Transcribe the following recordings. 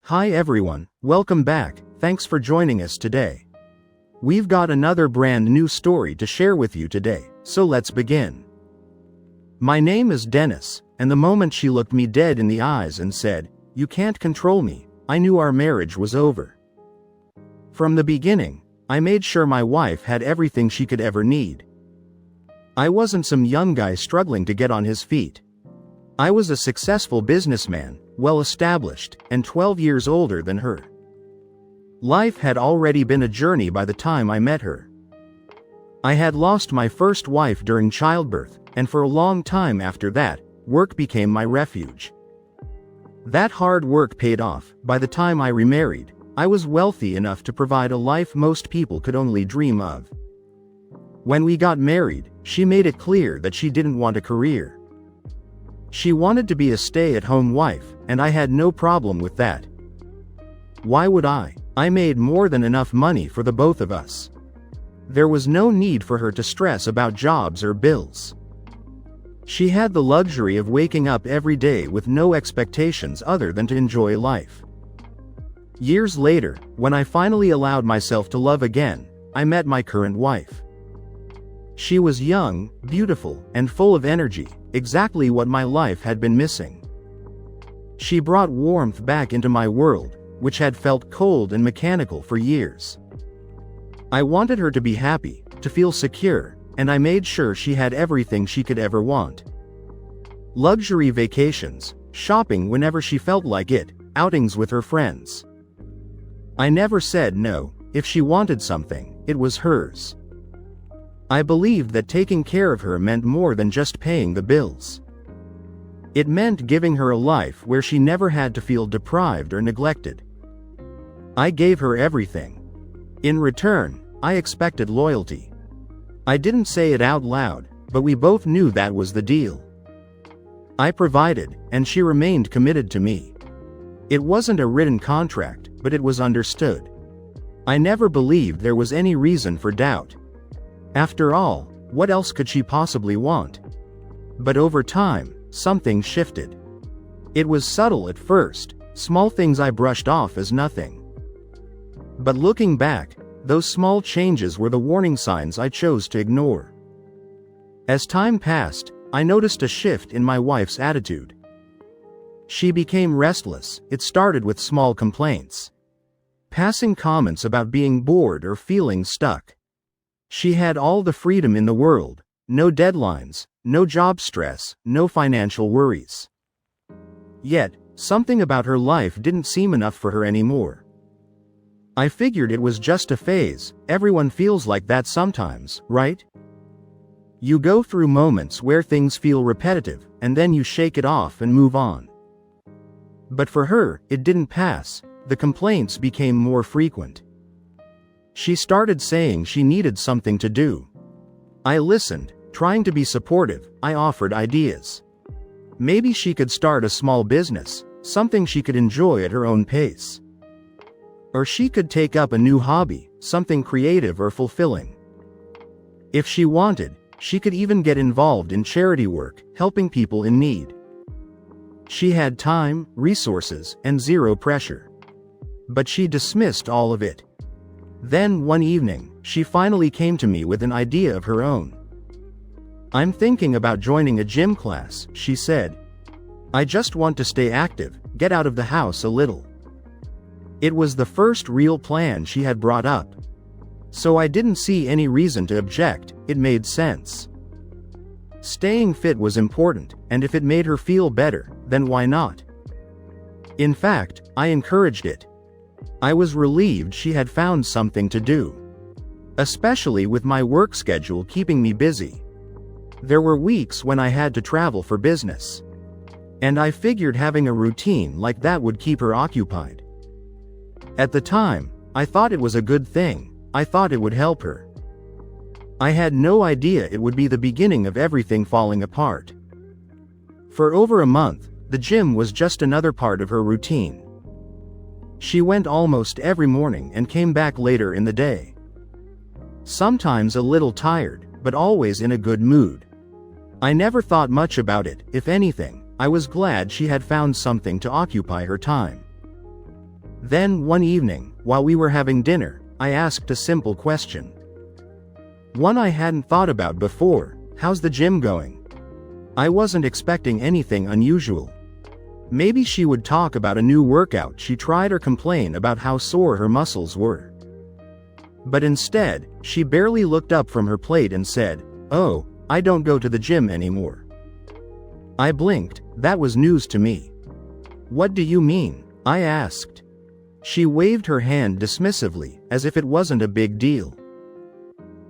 Hi everyone, welcome back, thanks for joining us today. We've got another brand new story to share with you today, so let's begin. My name is Dennis, and the moment she looked me dead in the eyes and said, "You can't control me," I knew our marriage was over. From the beginning, I made sure my wife had everything she could ever need. I wasn't some young guy struggling to get on his feet. I was a successful businessman, well established, and 12 years older than her. Life had already been a journey by the time I met her. I had lost my first wife during childbirth, and for a long time after that, work became my refuge. That hard work paid off. By the time I remarried, I was wealthy enough to provide a life most people could only dream of. When we got married, she made it clear that she didn't want a career. She wanted to be a stay-at-home wife, and I had no problem with that. Why would I? I made more than enough money for the both of us. There was no need for her to stress about jobs or bills. She had the luxury of waking up every day with no expectations other than to enjoy life. Years later, when I finally allowed myself to love again, I met my current wife. She was young, beautiful, and full of energy, exactly what my life had been missing. She brought warmth back into my world, which had felt cold and mechanical for years. I wanted her to be happy, to feel secure, and I made sure she had everything she could ever want. Luxury vacations, shopping whenever she felt like it, outings with her friends. I never said no. If she wanted something, it was hers. I believed that taking care of her meant more than just paying the bills. It meant giving her a life where she never had to feel deprived or neglected. I gave her everything. In return, I expected loyalty. I didn't say it out loud, but we both knew that was the deal. I provided, and she remained committed to me. It wasn't a written contract, but it was understood. I never believed there was any reason for doubt. After all, what else could she possibly want? But over time, something shifted. It was subtle at first, small things I brushed off as nothing. But looking back, those small changes were the warning signs I chose to ignore. As time passed, I noticed a shift in my wife's attitude. She became restless. It started with small complaints. Passing comments about being bored or feeling stuck. She had all the freedom in the world, no deadlines, no job stress, no financial worries. Yet, something about her life didn't seem enough for her anymore. I figured it was just a phase. Everyone feels like that sometimes, right? You go through moments where things feel repetitive, and then you shake it off and move on. But for her, it didn't pass. The complaints became more frequent. She started saying she needed something to do. I listened, trying to be supportive. I offered ideas. Maybe she could start a small business, something she could enjoy at her own pace. Or she could take up a new hobby, something creative or fulfilling. If she wanted, she could even get involved in charity work, helping people in need. She had time, resources, and zero pressure. But she dismissed all of it. Then one evening, she finally came to me with an idea of her own. "I'm thinking about joining a gym class," she said. "I just want to stay active, get out of the house a little." It was the first real plan she had brought up. So I didn't see any reason to object. It made sense. Staying fit was important, and if it made her feel better, then why not? In fact, I encouraged it. I was relieved she had found something to do. Especially with my work schedule keeping me busy. There were weeks when I had to travel for business. And I figured having a routine like that would keep her occupied. At the time, I thought it was a good thing. I thought it would help her. I had no idea it would be the beginning of everything falling apart. For over a month, the gym was just another part of her routine. She went almost every morning and came back later in the day. Sometimes a little tired, but always in a good mood. I never thought much about it. If anything, I was glad she had found something to occupy her time. Then, one evening, while we were having dinner, I asked a simple question. One I hadn't thought about before: how's the gym going? I wasn't expecting anything unusual. Maybe she would talk about a new workout she tried or complain about how sore her muscles were. But instead, she barely looked up from her plate and said, "Oh, I don't go to the gym anymore." I blinked. That was news to me. "What do you mean?" I asked. She waved her hand dismissively, as if it wasn't a big deal.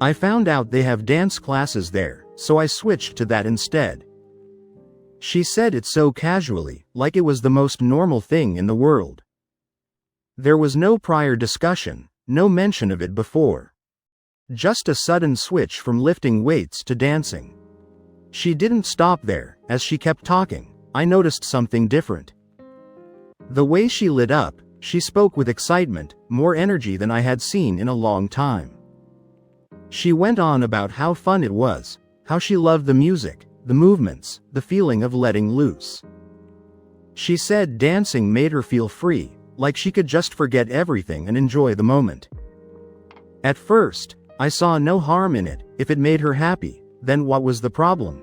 "I found out they have dance classes there, so I switched to that instead." She said it so casually, like it was the most normal thing in the world. There was no prior discussion, no mention of it before. Just a sudden switch from lifting weights to dancing. She didn't stop there. As she kept talking, I noticed something different. The way she lit up, she spoke with excitement, more energy than I had seen in a long time. She went on about how fun it was, how she loved the music, the movements, the feeling of letting loose. She said dancing made her feel free, like she could just forget everything and enjoy the moment. At first, I saw no harm in it. If it made her happy, then what was the problem?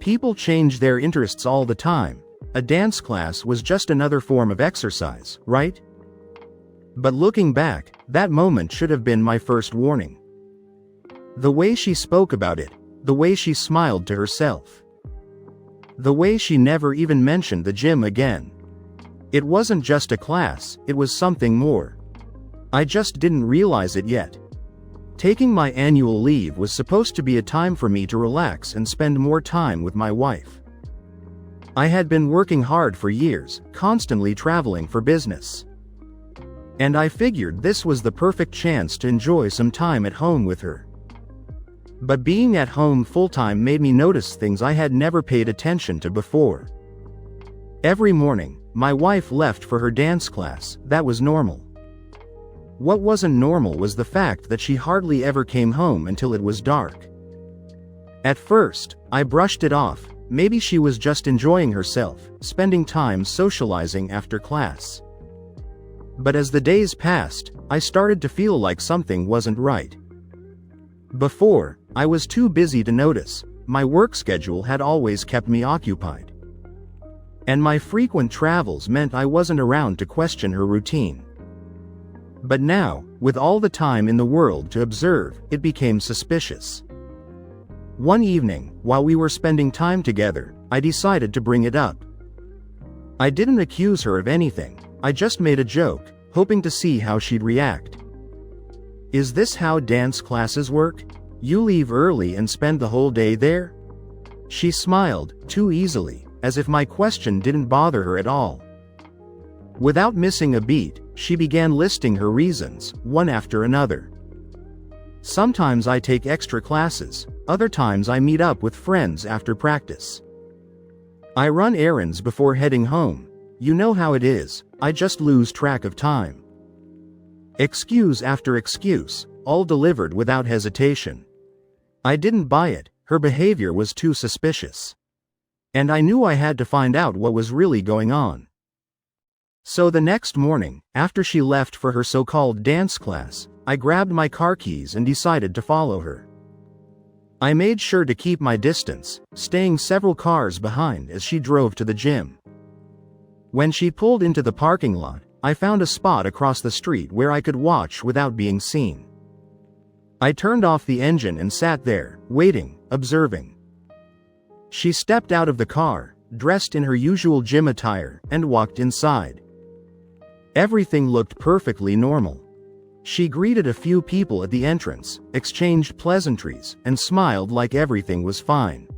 People change their interests all the time. A dance class was just another form of exercise, right? But looking back, that moment should have been my first warning. The way she spoke about it, the way she smiled to herself, the way she never even mentioned the gym again. It wasn't just a class, it was something more. I just didn't realize it yet. Taking my annual leave was supposed to be a time for me to relax and spend more time with my wife. I had been working hard for years, constantly traveling for business. And I figured this was the perfect chance to enjoy some time at home with her. But being at home full-time made me notice things I had never paid attention to before. Every morning, my wife left for her dance class. That was normal. What wasn't normal was the fact that she hardly ever came home until it was dark. At first, I brushed it off. Maybe she was just enjoying herself, spending time socializing after class. But as the days passed, I started to feel like something wasn't right. Before, I was too busy to notice. My work schedule had always kept me occupied. And my frequent travels meant I wasn't around to question her routine. But now, with all the time in the world to observe, it became suspicious. One evening, while we were spending time together, I decided to bring it up. I didn't accuse her of anything. I just made a joke, hoping to see how she'd react. "Is this how dance classes work? You leave early and spend the whole day there?" She smiled, too easily, as if my question didn't bother her at all. Without missing a beat, she began listing her reasons, one after another. "Sometimes I take extra classes, other times I meet up with friends after practice. I run errands before heading home. You know how it is, I just lose track of time." Excuse after excuse, all delivered without hesitation. I didn't buy it. Her behavior was too suspicious. And I knew I had to find out what was really going on. So the next morning, after she left for her so-called dance class, I grabbed my car keys and decided to follow her. I made sure to keep my distance, staying several cars behind as she drove to the gym. When she pulled into the parking lot, I found a spot across the street where I could watch without being seen. I turned off the engine and sat there, waiting, observing. She stepped out of the car, dressed in her usual gym attire, and walked inside. Everything looked perfectly normal. She greeted a few people at the entrance, exchanged pleasantries, and smiled like everything was fine.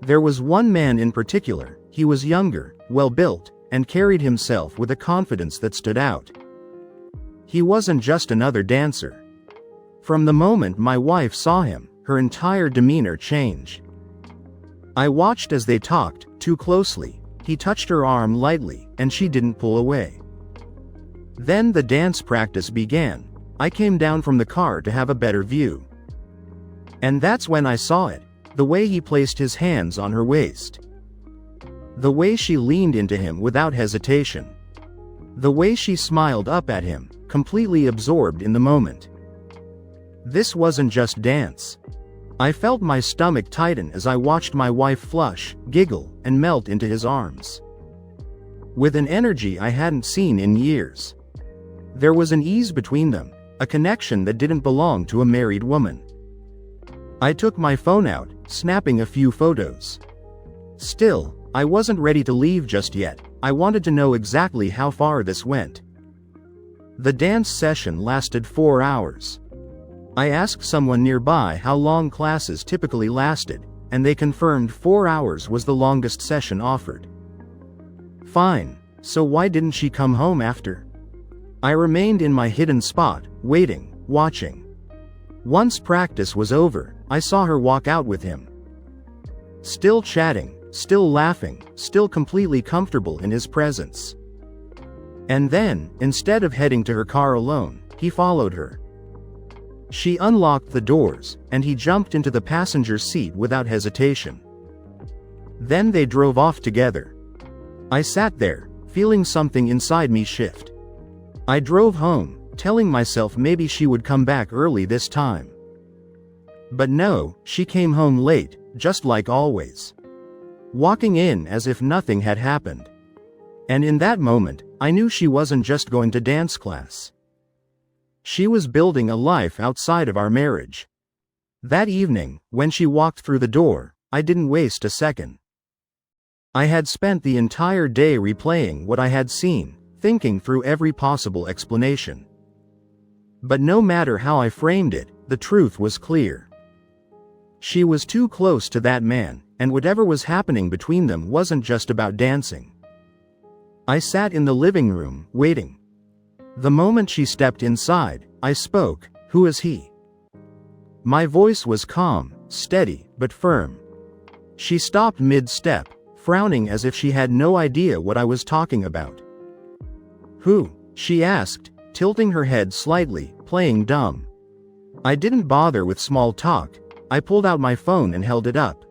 There was one man in particular. He was younger, well-built, and carried himself with a confidence that stood out. He wasn't just another dancer. From the moment my wife saw him, her entire demeanor changed. I watched as they talked, too closely. He touched her arm lightly, and she didn't pull away. Then the dance practice began. I came down from the car to have a better view. And that's when I saw it, the way he placed his hands on her waist. The way she leaned into him without hesitation. The way she smiled up at him, completely absorbed in the moment. This wasn't just dance. I felt my stomach tighten as I watched my wife flush, giggle, and melt into his arms. With an energy I hadn't seen in years. There was an ease between them, a connection that didn't belong to a married woman. I took my phone out, snapping a few photos. Still, I wasn't ready to leave just yet. I wanted to know exactly how far this went. The dance session lasted 4 hours. I asked someone nearby how long classes typically lasted, and they confirmed 4 hours was the longest session offered. Fine, so why didn't she come home after? I remained in my hidden spot, waiting, watching. Once practice was over, I saw her walk out with him. Still chatting, still laughing, still completely comfortable in his presence. And then, instead of heading to her car alone, he followed her. She unlocked the doors, and he jumped into the passenger seat without hesitation. Then they drove off together. I sat there, feeling something inside me shift. I drove home, telling myself maybe she would come back early this time. But no, she came home late, just like always. Walking in as if nothing had happened. And in that moment, I knew she wasn't just going to dance class. She was building a life outside of our marriage. That evening, when she walked through the door, I didn't waste a second. I had spent the entire day replaying what I had seen, thinking through every possible explanation. But no matter how I framed it, the truth was clear. She was too close to that man, and whatever was happening between them wasn't just about dancing. I sat in the living room, waiting. The moment she stepped inside, I spoke. "Who is he?" My voice was calm, steady, but firm. She stopped mid-step, frowning as if she had no idea what I was talking about. "Who?" she asked, tilting her head slightly, playing dumb. I didn't bother with small talk. I pulled out my phone and held it up.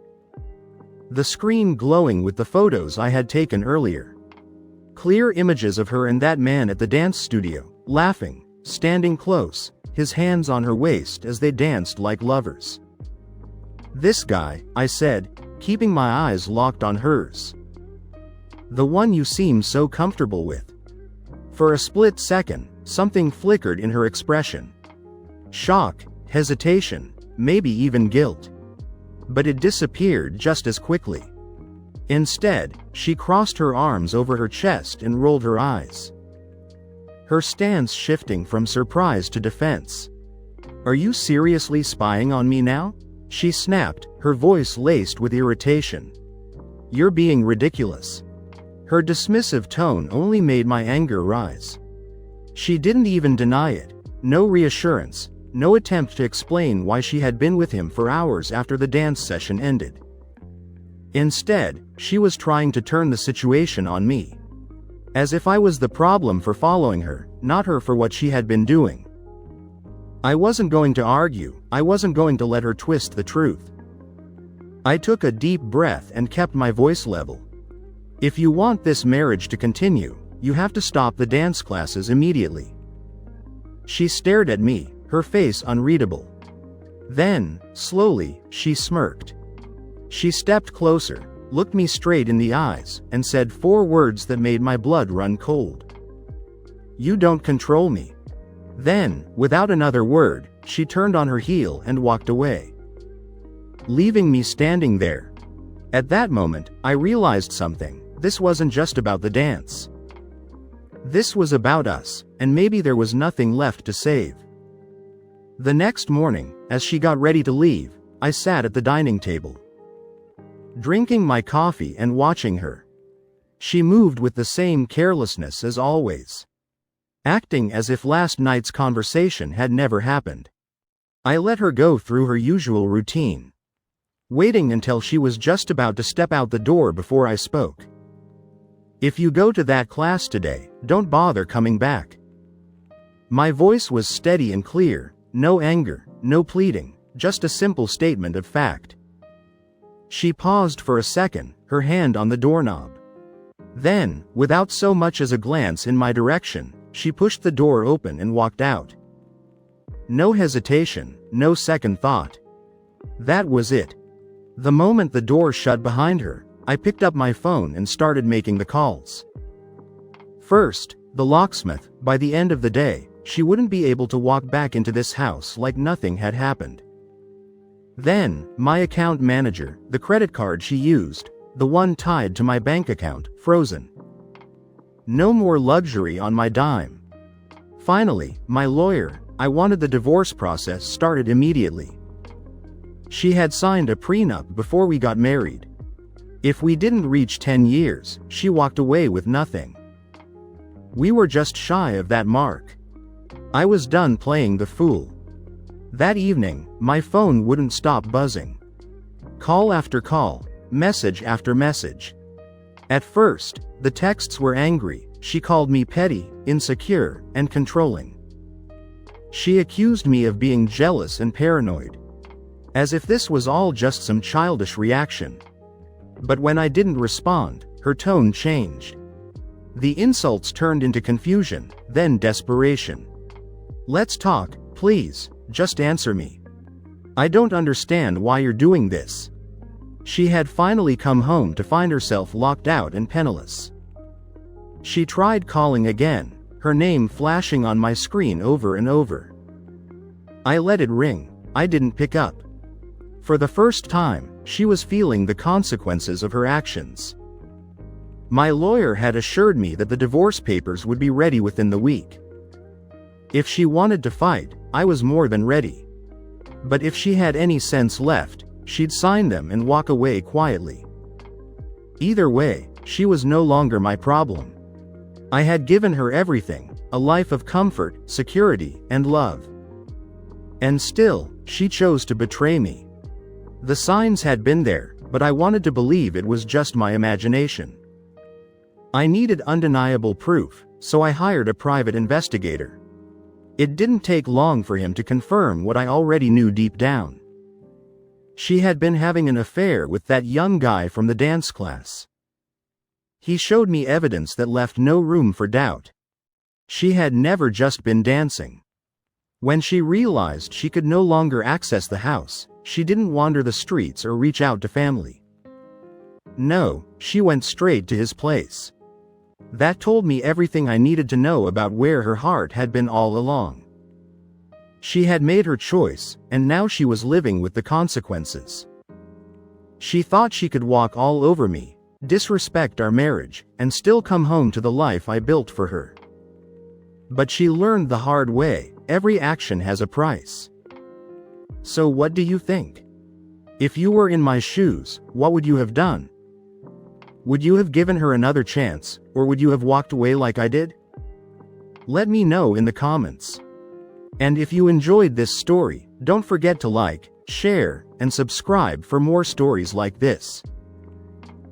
The screen glowing with the photos I had taken earlier. Clear images of her and that man at the dance studio, laughing, standing close, his hands on her waist as they danced like lovers. "This guy," I said, keeping my eyes locked on hers. "The one you seem so comfortable with." For a split second, something flickered in her expression. Shock, hesitation, maybe even guilt. But it disappeared just as quickly. Instead, she crossed her arms over her chest and rolled her eyes. Her stance shifting from surprise to defense. "Are you seriously spying on me now?" she snapped, her voice laced with irritation. "You're being ridiculous." Her dismissive tone only made my anger rise. She didn't even deny it. No reassurance, no attempt to explain why she had been with him for hours after the dance session ended. Instead, she was trying to turn the situation on me. As if I was the problem for following her, not her for what she had been doing. I wasn't going to argue. I wasn't going to let her twist the truth. I took a deep breath and kept my voice level. "If you want this marriage to continue, you have to stop the dance classes immediately." She stared at me, her face unreadable. Then, slowly, she smirked. She stepped closer, looked me straight in the eyes, and said 4 words that made my blood run cold. "You don't control me." Then, without another word, she turned on her heel and walked away, leaving me standing there. At that moment, I realized something. This wasn't just about the dance. This was about us, and maybe there was nothing left to save. The next morning, as she got ready to leave, I sat at the dining table, drinking my coffee and watching her. She moved with the same carelessness as always, acting as if last night's conversation had never happened. I let her go through her usual routine, waiting until she was just about to step out the door before I spoke. "If you go to that class today, don't bother coming back." My voice was steady and clear, no anger, no pleading, just a simple statement of fact. She paused for a second, her hand on the doorknob. Then, without so much as a glance in my direction, she pushed the door open and walked out. No hesitation, no second thought. That was it. The moment the door shut behind her, I picked up my phone and started making the calls. First, the locksmith. By the end of the day, she wouldn't be able to walk back into this house like nothing had happened. Then, my account manager, the credit card she used, the one tied to my bank account, frozen. No more luxury on my dime. Finally, my lawyer. I wanted the divorce process started immediately. She had signed a prenup before we got married. If we didn't reach 10 years, she walked away with nothing. We were just shy of that mark. I was done playing the fool. That evening, my phone wouldn't stop buzzing. Call after call, message after message. At first, the texts were angry. She called me petty, insecure, and controlling. She accused me of being jealous and paranoid. As if this was all just some childish reaction. But when I didn't respond, her tone changed. The insults turned into confusion, then desperation. Let's talk, please, just answer me. I don't understand why you're doing this. She had finally come home to find herself locked out and penniless. She tried calling again, her name flashing on my screen over and over. I let it ring. I didn't pick up. For the first time, she was feeling the consequences of her actions. My lawyer had assured me that the divorce papers would be ready within the week. If she wanted to fight, I was more than ready. But if she had any sense left, she'd sign them and walk away quietly. Either way, she was no longer my problem. I had given her everything, a life of comfort, security, and love. And still, she chose to betray me. The signs had been there, but I wanted to believe it was just my imagination. I needed undeniable proof, so I hired a private investigator. It didn't take long for him to confirm what I already knew deep down. She had been having an affair with that young guy from the dance class. He showed me evidence that left no room for doubt. She had never just been dancing. When she realized she could no longer access the house, she didn't wander the streets or reach out to family. No, she went straight to his place. That told me everything I needed to know about where her heart had been all along. She had made her choice, and now she was living with the consequences. She thought she could walk all over me, disrespect our marriage, and still come home to the life I built for her. But she learned the hard way, every action has a price. So what do you think? If you were in my shoes, what would you have done? Would you have given her another chance, or would you have walked away like I did? Let me know in the comments. And if you enjoyed this story, don't forget to like, share, and subscribe for more stories like this.